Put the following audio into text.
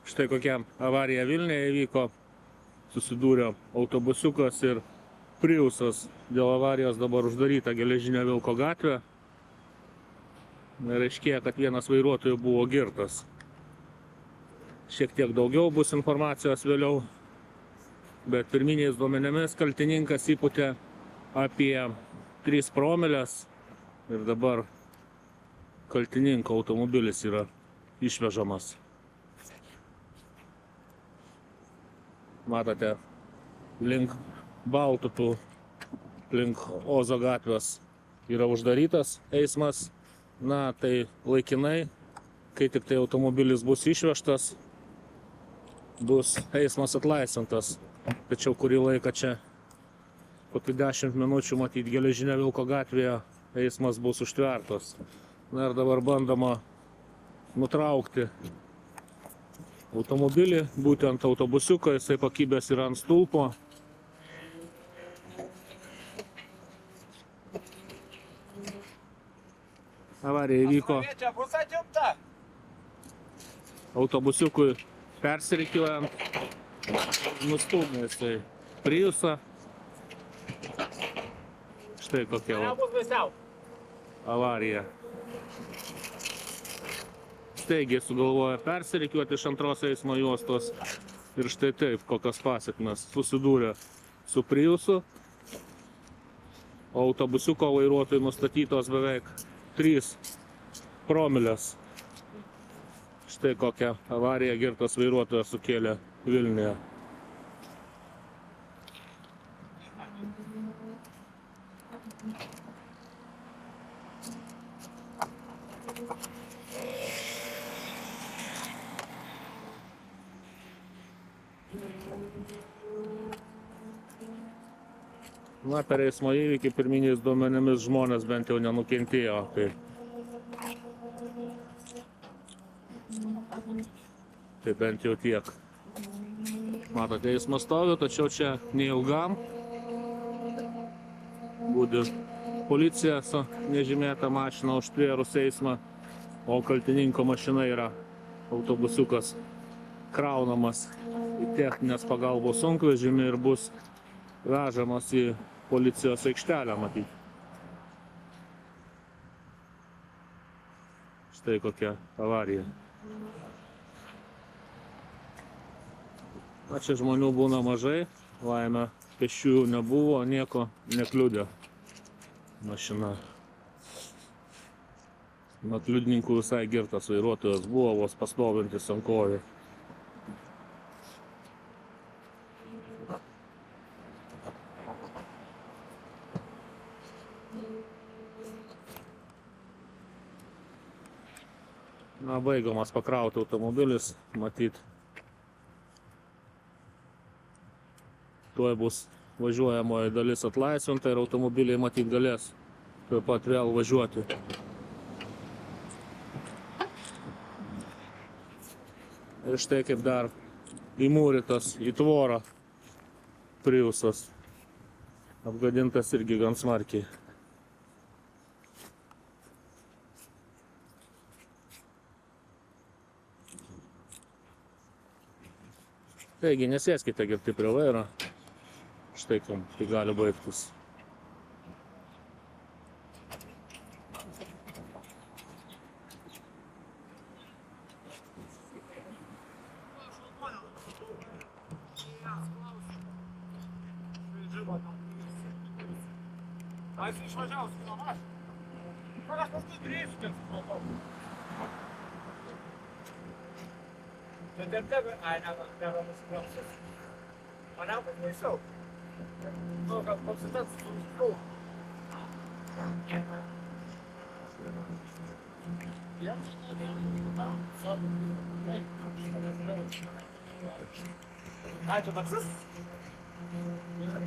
Štai kokia avarija Vilniuje įvyko. Susidūrė autobusiukas ir Priusas. Dėl avarijos dabar uždaryta Geležinio Vilko gatvė. Ir aiškėja, kad vienas vairuotojų buvo girtas. Šiek tiek daugiau bus informacijos vėliau. Bet pirminiais duomenimis kaltininkas įpūtė apie 3 promilės. Ir dabar kaltininko automobilis yra išvežamas. Matote, link Baltupų, link Ozo gatvės yra uždarytas eismas. Na, tai laikinai, kai tik tai automobilis bus išvežtas, bus eismas atlaisvintas. Tačiau kurį laiką čia, kokį 10 minučių, matyti Geležinio Vilko gatvėje, eismas bus užtvertas. Na ir dabar bandoma nutraukti automobilį, būtent autobusiuką, jisai pakibęs yra ant stulpo. Avarija įvyko autobusiukui persirikiuojant, nustūmė jisai Priusą. Štai kokia avarija. Staigiai sugalvoja persirikiuoti iš antros eismo juostos ir štai taip, kokios pasekmės. Susidūrė su Priusu, o autobusiuko vairuotojui nustatytos beveik 3 promilės. Štai kokią avariją girtas vairuotojas sukėlė Vilniuje. Na, per eismo įvykį pirminiais duomenimis žmonės bent jau nenukentėjo. Tai bent jau tiek. Matote, eismas stovi, tačiau čia neilgam. Būdi policija su nežymėta mašina užtvėrus eismą, o kaltininko mašina yra autobusiukas kraunamas į techninės pagalbos sunkvežimį ir bus vežamas į policijos aikštelę, matyti. Štai kokia avarija. Na, čia žmonių būna mažai, laimė pėsčiųjų nebuvo, nieko nekliudė mašina. Nuo kliudininkų visai girtas vairuotojas buvo, vos pastovintis ant kojų. Na, baigiamas pakrauti automobilis, matyt. Tuoj bus važiuojamoji dalis atlaisvinta ir automobiliai matyt galės taip pat vėl važiuoti. Ir štai kaip dar įmūrytas į tvorą Priusas. Apgadintas irgi gan smarkiai. Taigi, nesėskite girti prie vairo. Štai kam tai gali baigtis. А jis išvažiavo su mama? Aš paskui grįžtu, kiek supratau. Tai dėbdėbė, nėra nusiklausis. Mane paklausau. Nu, kad pasitats su visku. Ai, čia taksis?